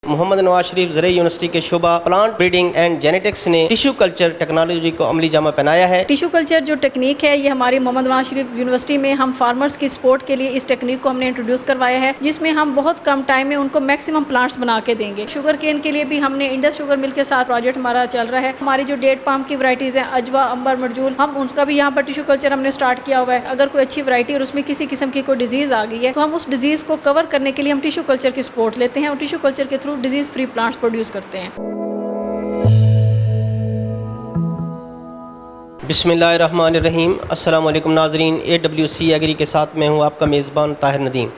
Mohammad Nawaz Sharif ज़रई university के शुबा plant breeding and genetics ने tissue culture technology को अमली जामा पहनाया है। टिश्यू कल्चर जो टेक्निक है ये हमारे मोहम्मद नवाज शरीफ यूनिवर्सिटी में हम फार्मर्स की सपोर्ट के लिए इस टेक्निक को हमने इंट्रोड्यूस करवाया है, जिसमें हम बहुत कम टाइम में उनको मैक्सिमम प्लांट्स बना के देंगे। शुगर केन के लिए भी हमने इंडस शुगर मिल के साथ प्रोजेक्ट हमारा चल रहा है। हमारी जो डेट पाम की वैरायटीज़ हैं अजवा, अंबर, मरजूल, हम उनका भी यहाँ पर टिश्यू कल्चर हमने स्टार्ट किया हुआ है। अगर कोई अच्छी वैरायटी और उसमें किसी किस्म की कोई डिजीज़ आ गई है तो हम उस डिजीज़ को कवर करने के लिए हम टिश्यू कल्चर की सपोर्ट लेते हैं और टिश्यू कल्चर के through disease free plants produce करते हैं। बिस्मिल्लाहिर्रहमानिर्रहीम। अस्सलाम वालेकुम नाज़रीन, AWC एग्री के साथ मैं हूँ आपका मेज़बान ताहिर नदीम।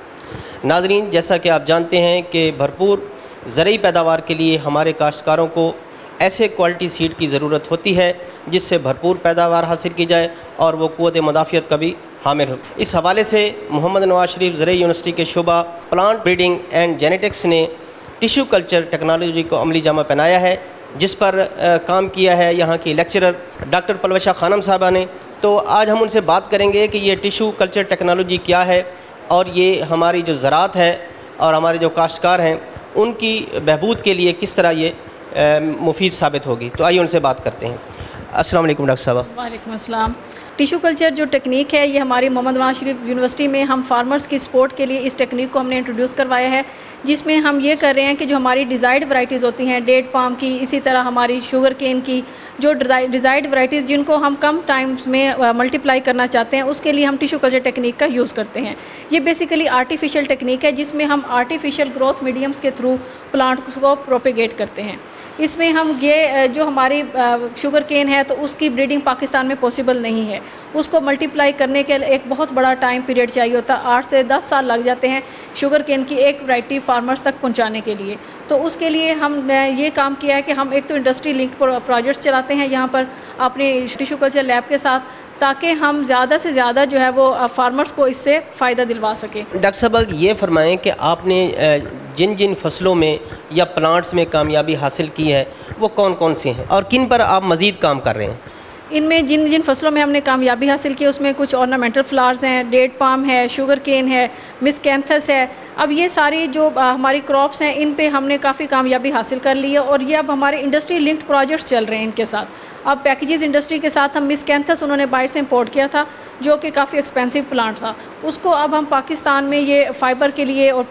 नाज़रीन, जैसा कि आप जानते हैं कि भरपूर ज़रई पैदावार के लिए हमारे काश्तकारों को ऐसे क्वालिटी सीड की ज़रूरत होती है जिससे भरपूर पैदावार हासिल की जाए और वो क़ुव्वत मदाफ़ियत का भी हामिल हो। इस हवाले से मोहम्मद नवाज शरीफ ज़रई यूनिवर्सिटी के शुबा प्लांट ब्रीडिंग एंड जेनेटिक्स ने टिश्यू कल्चर टेक्नोलॉजी को अमली जामा पहनाया है, जिस पर काम किया है यहाँ की लेक्चरर डॉक्टर पलवशा खानम साहबा ने। तो आज हम उनसे बात करेंगे कि ये टिश्यू कल्चर टेक्नोलॉजी क्या है और ये हमारी जो ज़राअत है और हमारे जो काश्तकार हैं उनकी बहबूद के लिए किस तरह ये मुफीद साबित होगी। तो आइए उनसे बात करते हैं। अस्सलाम वालेकुम डॉक्टर साहब। वालेकुम अस्सलाम। टिश्यू कल्चर जो टेक्निक है ये हमारी मोहम्मद नवाज शरीफ यूनिवर्सिटी में हम फार्मर्स की सपोर्ट के लिए इस टेक्निक को हमने इंट्रोड्यूस करवाया है, जिसमें हम ये कर रहे हैं कि जो हमारी डिज़ायर्ड वैरायटीज़ होती हैं डेट पाम की, इसी तरह हमारी शुगर केन की जो डिज़ायर्ड वैरायटीज़ जिनको हम कम टाइम्स में मल्टीप्लाई करना चाहते हैं, उसके लिए हम टिश्यू कल्चर टेक्निक का यूज़ करते हैं। ये बेसिकली आर्टिफिशियल टेक्निक है जिसमें हम आर्टिफिशियल ग्रोथ मीडियम्स के थ्रू प्लांट को प्रोपेगेट करते हैं। इसमें हम ये जो हमारी शुगर केन है तो उसकी ब्रीडिंग पाकिस्तान में पॉसिबल नहीं है। उसको मल्टीप्लाई करने के लिए एक बहुत बड़ा टाइम पीरियड चाहिए होता है, 8 से 10 साल लग जाते हैं शुगर केन की एक वैरायटी फार्मर्स तक पहुंचाने के लिए। तो उसके लिए हम ये काम किया है कि हम एक तो इंडस्ट्री लिंक प्रोजेक्ट्स चलाते हैं यहाँ पर अपने टिश्यू कल्चर लैब के साथ, ताकि हम ज़्यादा से ज़्यादा जो है वो फार्मर्स को इससे फ़ायदा दिलवा सकें। डॉक्टर साहब, ये फरमाएं कि आपने जिन जिन फसलों में या प्लांट्स में कामयाबी हासिल की है वो कौन कौन से हैं और किन पर आप मज़ीद काम कर रहे हैं? इनमें जिन जिन फसलों में हमने कामयाबी हासिल की उसमें कुछ ऑर्नामेंटल फ्लावर्स हैं, डेट पाम है, शुगर केन है, मिसकैंथस है। अब ये सारी जो हमारी क्रॉप्स हैं इन पे हमने काफ़ी कामयाबी हासिल कर ली है और ये अब हमारे इंडस्ट्री लिंक्ड प्रोजेक्ट्स चल रहे हैं इनके साथ। अब पैकेजेस इंडस्ट्री के साथ हम मिसकैंथस उन्होंने बाहर से इंपोर्ट किया था जो कि काफ़ी एक्सपेंसिव प्लांट था, उसको अब हम पाकिस्तान में ये फ़ाइबर के लिए और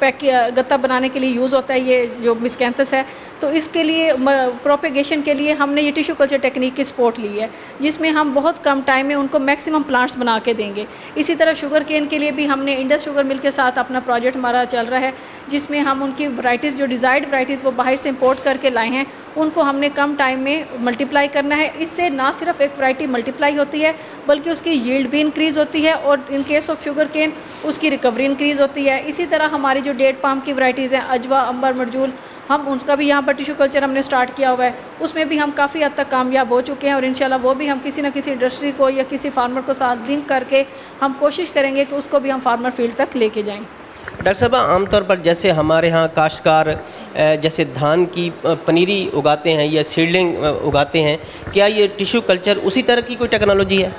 गत्ता बनाने के लिए यूज़ होता है ये जो मिसकैंथस है। तो इसके लिए प्रोपेगेशन के लिए हमने ये टिश्यू कल्चर टेक्निक की सपोर्ट ली है, जिसमें हम बहुत कम टाइम में उनको मैक्सिमम प्लांट्स बना के देंगे। इसी तरह शुगर केन के लिए भी हमने इंडस शुगर मिल के साथ अपना प्रोजेक्ट हमारा चल रहा है, जिसमें हम उनकी वैरायटीज़ जो डिज़ायर्ड वैरायटीज़ वो बाहर से इंपोर्ट करके लाए हैं उनको हमने कम टाइम में मल्टीप्लाई करना है। इससे ना सिर्फ एक वैरायटी मल्टीप्लाई होती है बल्कि उसकी यील्ड भी इंक्रीज़ होती है और in case of sugar cane उसकी रिकवरी इंक्रीज़ होती है। इसी तरह हमारी जो डेट पाम की वैरायटीज़ हैं अजवा, अंबर, मरजूल, हम उनका भी यहाँ पर टिश्यू कल्चर हमने स्टार्ट किया हुआ है। उसमें भी हम काफ़ी हद तक कामयाब हो चुके हैं और इंशाल्लाह वो भी हम किसी न किसी इंडस्ट्री को या किसी फार्मर को साथ लिंक करके हम कोशिश करेंगे कि उसको भी हम फार्मर फील्ड तक लेके जाएँ। डॉक्टर साहब, आमतौर पर जैसे हमारे यहाँ काश्तकार जैसे धान की पनीरी उगाते हैं या सीडलिंग उगाते हैं, क्या ये टिश्यू कल्चर उसी तरह की कोई टेक्नोलॉजी है?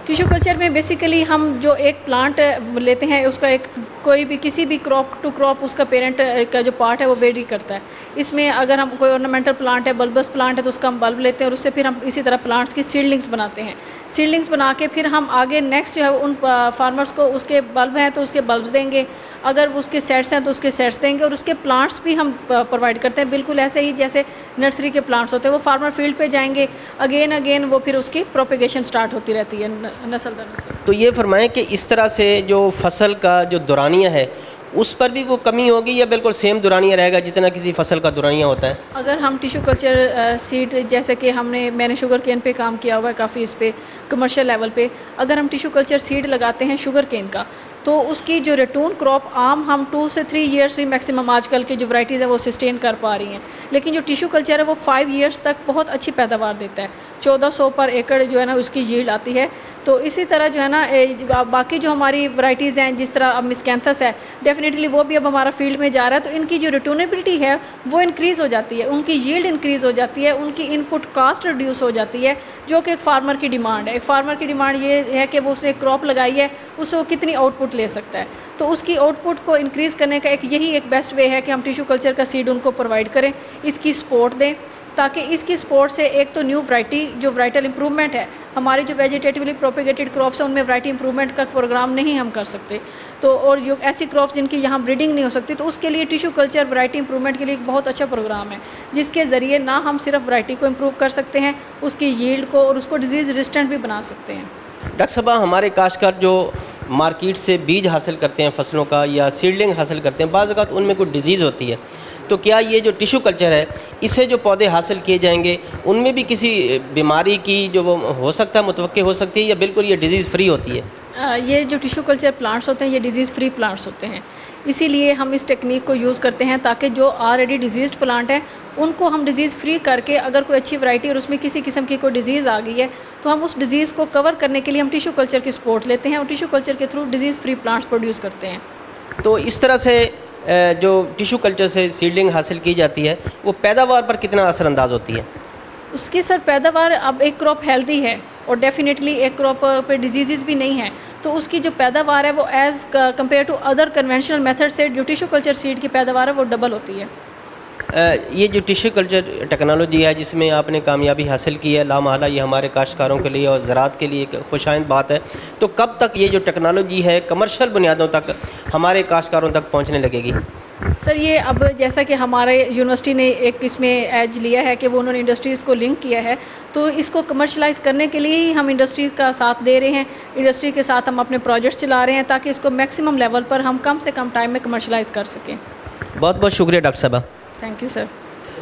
टिश्यू कल्चर में बेसिकली हम जो एक प्लांट लेते हैं उसका एक कोई भी किसी भी क्रॉप टू क्रॉप उसका पेरेंट का जो पार्ट है वो वेरी करता है। इसमें अगर हम कोई ऑर्नामेंटल प्लांट है, बल्बस प्लांट है, तो उसका हम बल्ब लेते हैं और उससे फिर हम इसी तरह प्लांट्स की सीडलिंग्स बनाते हैं। सीडलिंग्स बना के फिर हम आगे नेक्स्ट जो है उन फार्मर्स को उसके बल्ब हैं तो उसके बल्ब्स देंगे, अगर वो उसके सेट्स हैं तो उसके सेट्स देंगे और उसके प्लांट्स भी हम प्रोवाइड करते हैं, बिल्कुल ऐसे ही जैसे नर्सरी के प्लांट्स होते हैं। वो फार्मर फील्ड पे जाएंगे, अगेन वो फिर उसकी प्रोपेगेशन स्टार्ट होती रहती है नस्ल दर नस्ल। तो ये फरमाएं कि इस तरह से जो फसल का जो दुरानिया है उस पर भी कोई कमी होगी या बिल्कुल सेम दुरानिया रहेगा जितना किसी फसल का दुरानिया होता है? अगर हम टिश्यू कल्चर सीड जैसे कि मैंने शुगर केन पे काम किया हुआ है काफ़ी, इस पे कमर्शियल लेवल पे अगर हम टिश्यू कल्चर सीड लगाते हैं शुगर केन का तो उसकी जो रिटर्न क्रॉप आम हम 2 से 3 ईयर्स ही मैक्सिमम आजकल की जो वैरायटीज़ है वो सस्टेन कर पा रही हैं, लेकिन जो टिश्यू कल्चर है वो 5 ईयर्स तक बहुत अच्छी पैदावार देता है। 1400 पर एकड़ जो है ना उसकी यील्ड आती है। तो इसी तरह जो है ना बाकी जो हमारी वैरायटीज़ हैं जिस तरह अब मिसकैंथस है डेफिनेटली वो भी अब हमारा फील्ड में जा रहा है, तो इनकी जो रिटर्नेबिलिटी है वो इंक्रीज़ हो जाती है, उनकी यील्ड इंक्रीज़ हो जाती है, उनकी इनपुट कास्ट रिड्यूस हो जाती है, जो कि एक फार्मर की डिमांड है। एक फार्मर की डिमांड ये है कि वो उसने एक क्रॉप लगाई है उससे वो कितनी आउटपुट आउटपुट ले सकता है। तो उसकी आउटपुट को इंक्रीज़ करने का एक यही एक बेस्ट वे है कि हम टिश्यू कल्चर का सीड उनको प्रोवाइड करें, इसकी सपोर्ट दें, ताकि इसकी सपोर्ट से एक तो न्यू वैरायटी जो वैराइटल इंप्रूवमेंट है, हमारी जो वेजिटेटिवली प्रोपेगेटेड क्रॉप्स हैं उनमें वैरायटी इंप्रूवमेंट का प्रोग्राम नहीं हम कर सकते, तो और जो ऐसी क्रॉप्स जिनकी यहाँ ब्रीडिंग नहीं हो सकती, तो उसके लिए टिश्यू कल्चर वैरायटी इंप्रूवमेंट के लिए एक बहुत अच्छा प्रोग्राम है, जिसके ज़रिए ना हम सिर्फ वैरायटी को इम्प्रूव कर सकते हैं, उसकी यील्ड को और उसको डिजीज़ रेजिस्टेंट भी बना सकते हैं। डॉक्टर साहब, हमारे काश्तकार जो मार्केट से बीज हासिल करते हैं फसलों का या सीडलिंग हासिल करते हैं, बाज़ औक़ात उनमें कोई डिज़ीज़ होती है, तो क्या ये जो टिश्यू कल्चर है इससे जो पौधे हासिल किए जाएंगे उनमें भी किसी बीमारी की जो वो हो सकता है मुतवक्के हो सकती है, या बिल्कुल ये डिज़ीज़ फ्री होती है? ये जो टिश्यू कल्चर प्लांट्स होते हैं ये डिजीज़ फ्री प्लांट्स होते हैं, इसीलिए हम इस टेक्निक को यूज़ करते हैं ताकि जो ऑलरेडी डिजीज़्ड प्लांट हैं उनको हम डिज़ीज़ फ्री करके, अगर कोई अच्छी वैरायटी और उसमें किसी किस्म की कोई डिज़ीज़ आ गई है तो हम उस डिज़ीज़ को कवर करने के लिए हम टिश्यू कल्चर की सपोर्ट लेते हैं और टिश्यू कल्चर के through disease free plants produce करते हैं। तो इस तरह से जो टिश्यू कल्चर से सीडलिंग हासिल की जाती है वो पैदावार पर कितना असरअंदाज होती है? उसकी सर पैदावार, अब एक क्रॉप हेल्दी है और डेफिनेटली एक क्रॉप पे डिजीज़ भी नहीं है, तो उसकी जो पैदावार है वो as compare to other conventional method से जो टिश्यू कल्चर सीड की पैदावार है वो डबल होती है। ये जो टिश्यू कल्चर टेक्नोलॉजी है जिसमें आपने कामयाबी हासिल की है, लामहला ये हमारे काश्तकारों के लिए और ज़राअत के लिए एक खुशाइंद बात है, तो कब तक ये जो टेक्नोलॉजी है कमर्शियल बुनियादों तक हमारे काश्तकारों तक पहुँचने लगेगी? सर ये अब जैसा कि हमारे यूनिवर्सिटी ने एक इसमें एज लिया है कि वो उन्होंने इंडस्ट्रीज़ को लिंक किया है, तो इसको कमर्शलाइज़ करने के लिए ही हम इंडस्ट्री का साथ दे रहे हैं, इंडस्ट्री के साथ हम अपने प्रोजेक्ट्स चला रहे हैं ताकि इसको मैक्सिमम लेवल पर हम कम से कम टाइम में कमर्शलाइज़ कर सकें। बहुत बहुत शुक्रिया डॉक्टर साहबा। Thank you sir.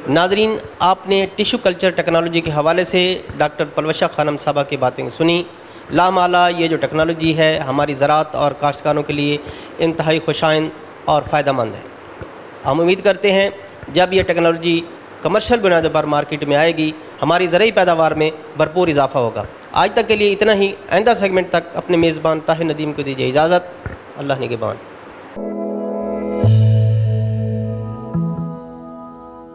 नाजरीन, आपने टिश्यू कल्चर टेक्नोलॉजी के हवाले से डॉक्टर पलवशा खानम साहबा की बातें सुनी। लामहला ये जो टेक्नोलॉजी है हमारी ज़राअत और काश्तकारों के लिए इंतहाई खुशाइंद और फ़ायदेमंद है। हम उम्मीद करते हैं जब ये टेक्नोलॉजी कमर्शियल बुनियादों पर मार्केट में आएगी हमारी ज़रूरी पैदावार में भरपूर इजाफ़ा होगा। आज तक के लिए इतना ही। आइंदा सेगमेंट तक अपने मेज़बान ताहिर नदीम को दीजिए इजाज़त। अल्लाह निगहबान।